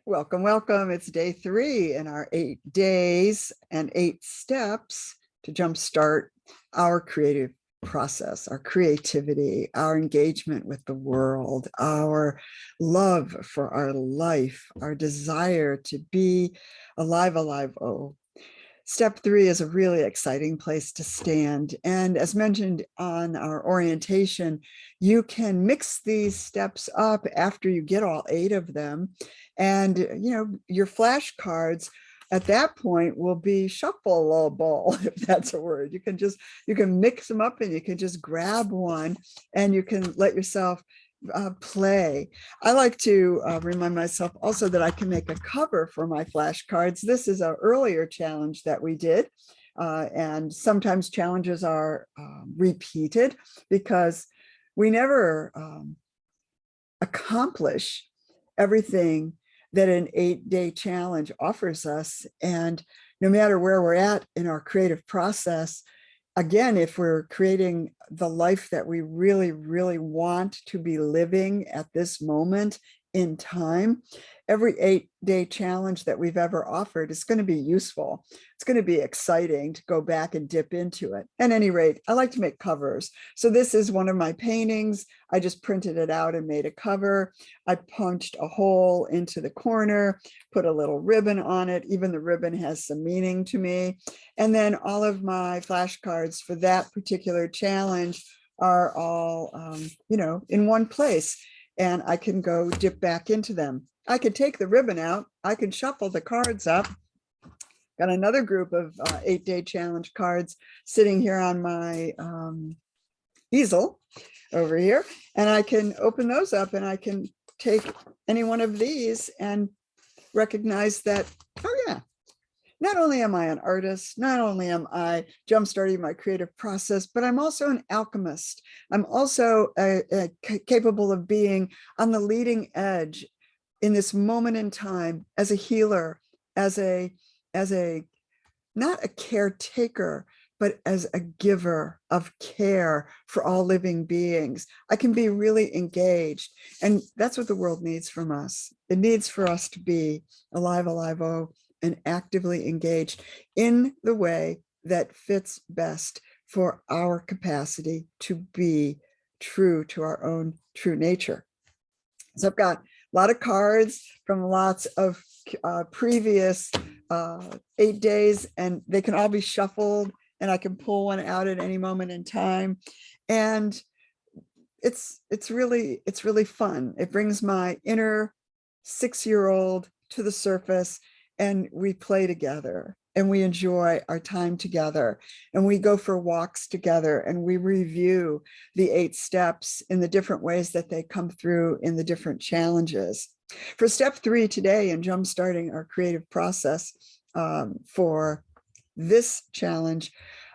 Welcome, welcome. It's day 3 in our 8 days and 8 steps to jumpstart our creative process, our creativity, our engagement with the world, our love for our life, our desire to be alive, alive. Oh, Step 3 is a really exciting place to stand. And as mentioned on our orientation, you can mix these steps up after you get all 8 of them. And, your flashcards at that point will be shuffleable, if that's a word. You can mix them up and you can just grab one and you can let yourself play. I like to remind myself also that I can make a cover for my flashcards. This is an earlier challenge that we did. And sometimes challenges are repeated because we never accomplish everything that an 8-day challenge offers us. And no matter where we're at in our creative process, again, if we're creating the life that we really, really want to be living at this moment in time, every 8-day challenge that we've ever offered is going to be useful. It's going to be exciting to go back and dip into it. At any rate, I like to make covers. So this is one of my paintings. I just printed it out and made a cover. I punched a hole into the corner, put a little ribbon on it. Even the ribbon has some meaning to me. And then all of my flashcards for that particular challenge are all, in one place. And I can go dip back into them. I could take the ribbon out. I can shuffle the cards up. Got another group of 8-day challenge cards sitting here on my easel over here. And I can open those up and I can take any one of these and recognize that, oh yeah, not only am I an artist, not only am I jumpstarting my creative process, but I'm also an alchemist. I'm also capable of being on the leading edge in this moment in time as a healer, as a not a caretaker, but as a giver of care for all living beings. I can be really engaged. And that's what the world needs from us. It needs for us to be alive, alive, oh, and actively engaged in the way that fits best for our capacity to be true to our own true nature. So I've got a lot of cards from lots of previous 8 days, and they can all be shuffled, and I can pull one out at any moment in time. And it's really fun. It brings my inner 6-year-old to the surface, and we play together and we enjoy our time together, and we go for walks together, and we review the 8 steps in the different ways that they come through in the different challenges. For step 3 today in jumpstarting our creative process, for this challenge,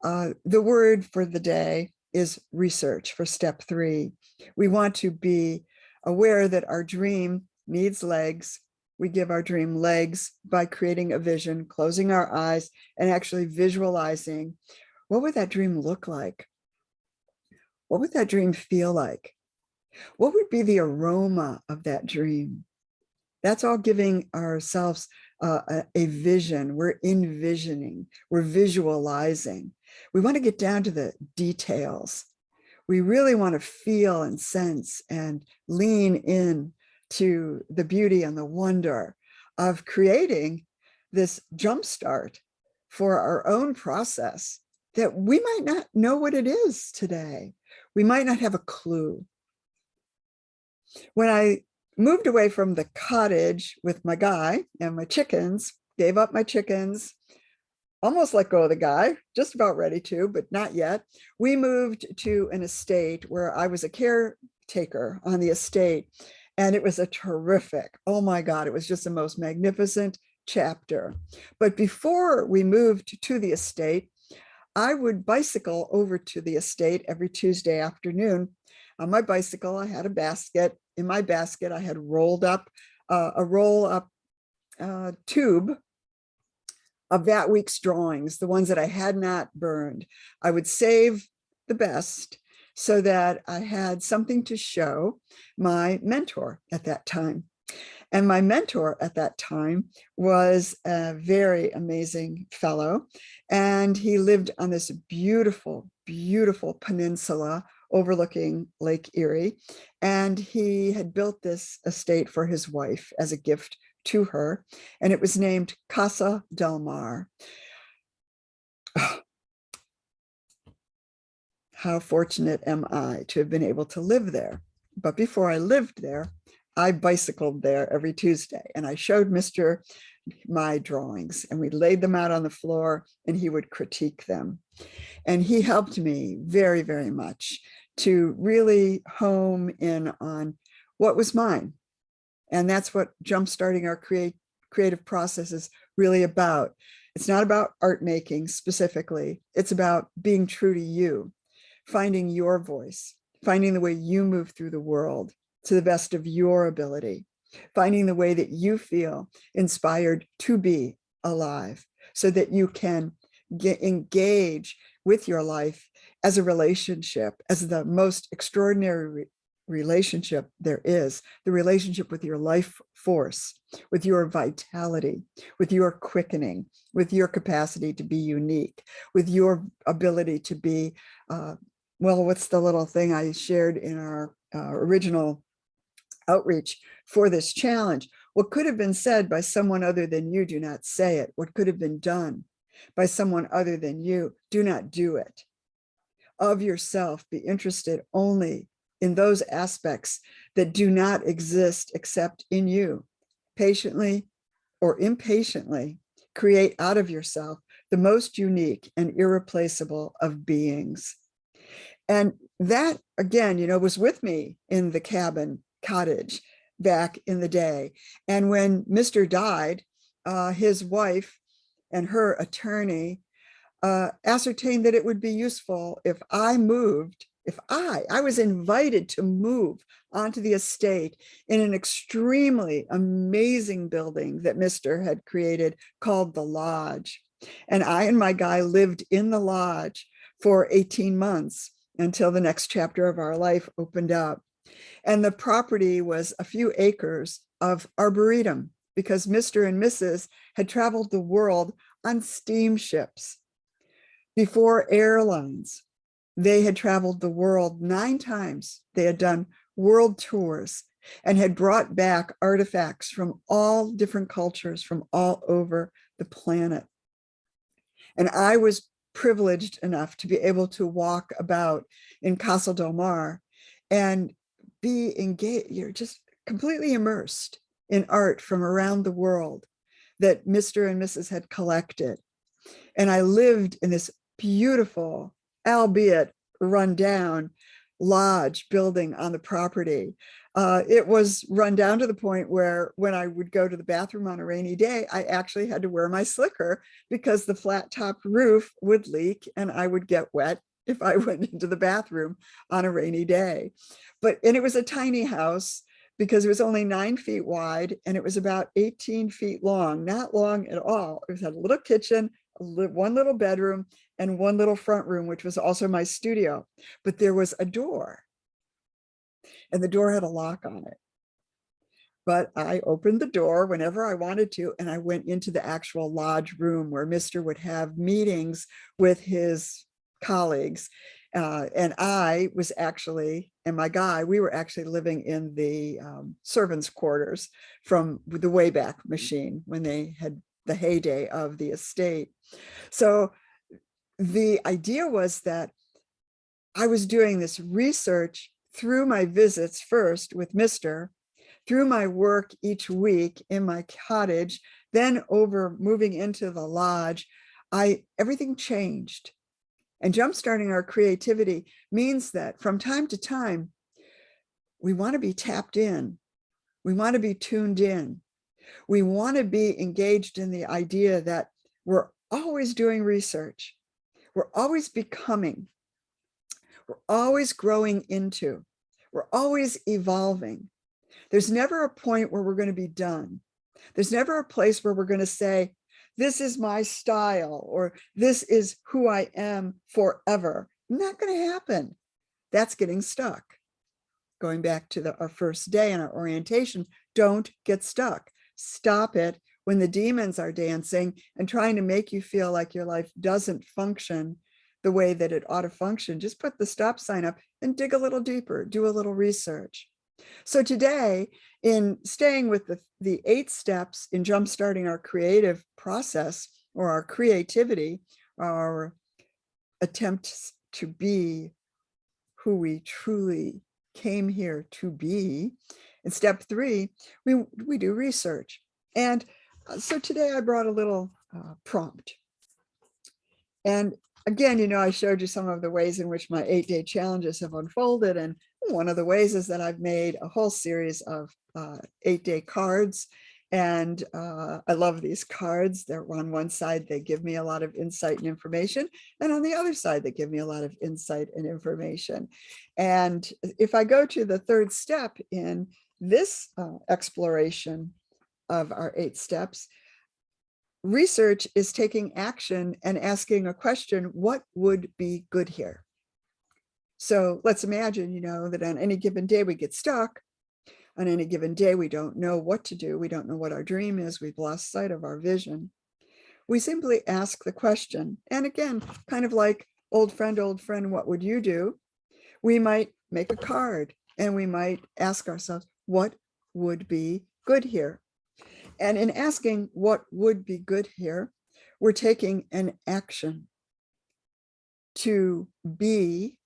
the word for the day is research. For step 3, we want to be aware that our dream needs legs. We give our dream legs by creating a vision, closing our eyes, and actually visualizing, what would that dream look like? What would that dream feel like? What would be the aroma of that dream? That's all giving ourselves a vision. We're envisioning, we're visualizing. We want to get down to the details. We really want to feel and sense and lean in to the beauty and the wonder of creating this jumpstart for our own process that we might not know what it is today. We might not have a clue. When I moved away from the cottage with my guy and my chickens, gave up my chickens, almost let go of the guy, just about ready to, but not yet. We moved to an estate where I was a caretaker on the estate. And it was a terrific, oh my God, it was just the most magnificent chapter. But before we moved to the estate, I would bicycle over to the estate every Tuesday afternoon. On my bicycle, I had a basket. In my basket, I had rolled up a roll-up tube of that week's drawings, the ones that I had not burned. I would save the best so that I had something to show my mentor at that time. And my mentor at that time was a very amazing fellow. And he lived on this beautiful, beautiful peninsula overlooking Lake Erie. And he had built this estate for his wife as a gift to her. And it was named Casa del Mar. How fortunate am I to have been able to live there. But before I lived there, I bicycled there every Tuesday, and I showed Mr. my drawings, and we laid them out on the floor and he would critique them. And he helped me very, very much to really home in on what was mine. And that's what jumpstarting our creative process is really about. It's not about art making specifically. It's about being true to you, finding your voice, finding the way you move through the world to the best of your ability, finding the way that you feel inspired to be alive so that you can engage with your life as a relationship, as the most extraordinary relationship there is, the relationship with your life force, with your vitality, with your quickening, with your capacity to be unique, with your ability to be, well, what's the little thing I shared in our original outreach for this challenge? What could have been said by someone other than you, do not say it. What could have been done by someone other than you, do not do it. Of yourself, be interested only in those aspects that do not exist except in you. Patiently or impatiently create out of yourself the most unique and irreplaceable of beings. And that, again, was with me in the cottage back in the day. And when Mr. died, his wife and her attorney ascertained that it would be useful if I moved, if I was invited to move onto the estate in an extremely amazing building that Mr. had created called the Lodge. And I and my guy lived in the Lodge for 18 months until the next chapter of our life opened up. And the property was a few acres of arboretum because Mr. and Mrs. had traveled the world on steamships. Before airlines, they had traveled the world 9 times. They had done world tours and had brought back artifacts from all different cultures from all over the planet. And I was privileged enough to be able to walk about in Casa del Mar and be engaged. You're just completely immersed in art from around the world that Mr. and Mrs. had collected. And I lived in this beautiful, albeit run down, lodge building on the property. It was run down to the point where when I would go to the bathroom on a rainy day, I actually had to wear my slicker because the flat top roof would leak and I would get wet if I went into the bathroom on a rainy day. And it was a tiny house because it was only 9 feet wide and it was about 18 feet long, not long at all. It had a little kitchen, one little bedroom, and one little front room, which was also my studio. But there was a door, and the door had a lock on it. But I opened the door whenever I wanted to, and I went into the actual lodge room where Mr. would have meetings with his colleagues. And I was actually, and my guy, we were actually living in the servants' quarters from the Wayback Machine when they had the heyday of the estate. So the idea was that I was doing this research through my visits first with Mr., through my work each week in my cottage, then over moving into the lodge, everything changed. And jumpstarting our creativity means that from time to time, we want to be tapped in. We want to be tuned in. We want to be engaged in the idea that we're always doing research. We're always becoming. We're always growing into. We're always evolving. There's never a point where we're going to be done. There's never a place where we're going to say, this is my style, or this is who I am forever. Not going to happen. That's getting stuck. going back to our first day in our orientation, don't get stuck. Stop it when the demons are dancing and trying to make you feel like your life doesn't function the way that it ought to function. Just put the stop sign up and dig a little deeper, do a little research. So today, in staying with the 8 steps in jumpstarting our creative process or our creativity, our attempts to be who we truly came here to be, in step 3, we do research. And so today I brought a little prompt. And again, you know, I showed you some of the ways in which my 8-day challenges have unfolded. And one of the ways is that I've made a whole series of 8-day cards. And I love these cards. They're on one side, they give me a lot of insight and information. And on the other side, they give me a lot of insight and information. And if I go to the 3rd step in this exploration of our 8 steps, research is taking action and asking a question, what would be good here? So let's imagine, you know, that on any given day we get stuck. On any given day, we don't know what to do. We don't know what our dream is. We've lost sight of our vision. We simply ask the question. And again, kind of like old friend, what would you do? We might make a card and we might ask ourselves, what would be good here? And in asking what would be good here, we're taking an action to be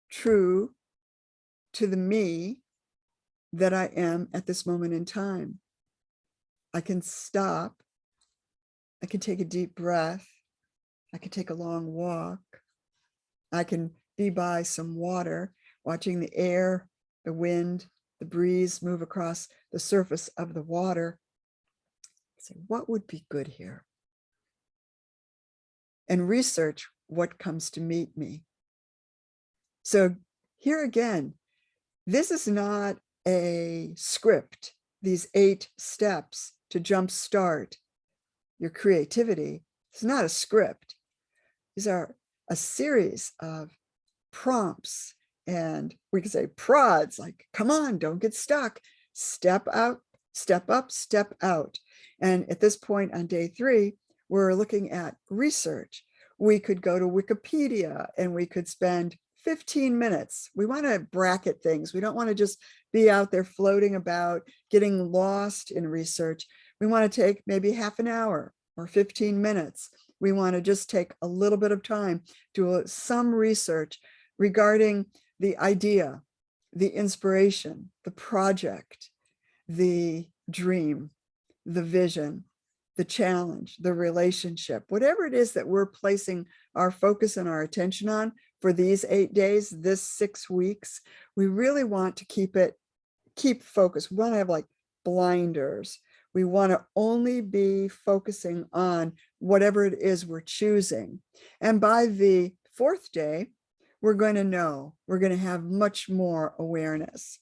true to the me that I am at this moment in time. I can stop. I can take a deep breath. I can take a long walk. I can be by some water, watching the air, the wind, the breeze move across the surface of the water. Say, what would be good here? And research what comes to meet me. So here again, this is not a script, these 8 steps to jumpstart your creativity. It's not a script. These are a series of prompts, and we can say prods, like, come on, don't get stuck. Step out, step up, step out. And at this point on day 3, we're looking at research. We could go to Wikipedia and we could spend 15 minutes. We want to bracket things. We don't want to just be out there floating about, getting lost in research. We want to take maybe half an hour or 15 minutes. We want to just take a little bit of time, do some research regarding the idea, the inspiration, the project, the dream, the vision, the challenge, the relationship, whatever it is that we're placing our focus and our attention on for these 8 days, this 6 weeks. We really want to keep focused. We want to have like blinders. We want to only be focusing on whatever it is we're choosing. And by the 4th day, we're going to know, we're going to have much more awareness.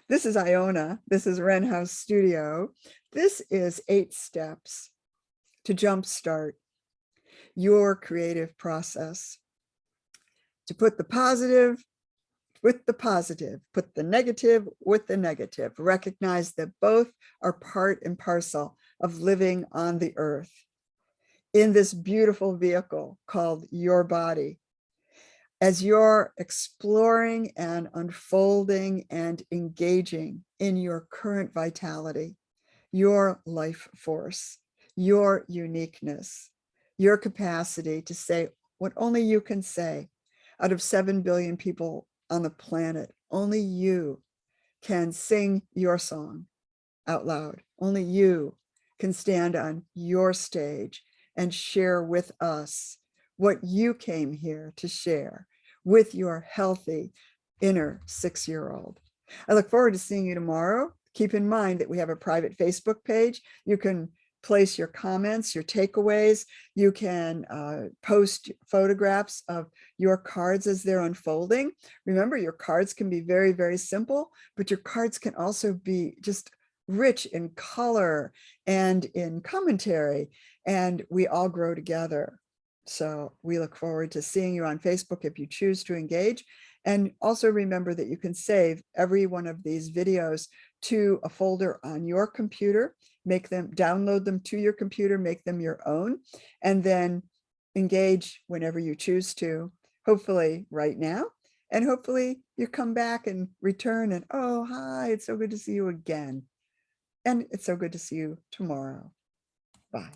This is Iona. This is Wren House Studio. This is 8 steps to jumpstart your creative process. To put the positive with the positive, put the negative with the negative. Recognize that both are part and parcel of living on the earth in this beautiful vehicle called your body. As you're exploring and unfolding and engaging in your current vitality, your life force, your uniqueness, your capacity to say what only you can say. Out of 7 billion people on the planet, only you can sing your song out loud. Only you can stand on your stage and share with us what you came here to share with your healthy inner 6-year-old. I look forward to seeing you tomorrow. Keep in mind that we have a private Facebook page. You can place your comments, your takeaways. You can post photographs of your cards as they're unfolding. Remember, your cards can be very, very simple, but your cards can also be just rich in color and in commentary, and we all grow together. So we look forward to seeing you on Facebook if you choose to engage. And also remember that you can save every one of these videos to a folder on your computer, download them to your computer, make them your own, and then engage whenever you choose to, hopefully right now. And hopefully you come back and return and, oh, hi, it's so good to see you again. And it's so good to see you tomorrow. Bye.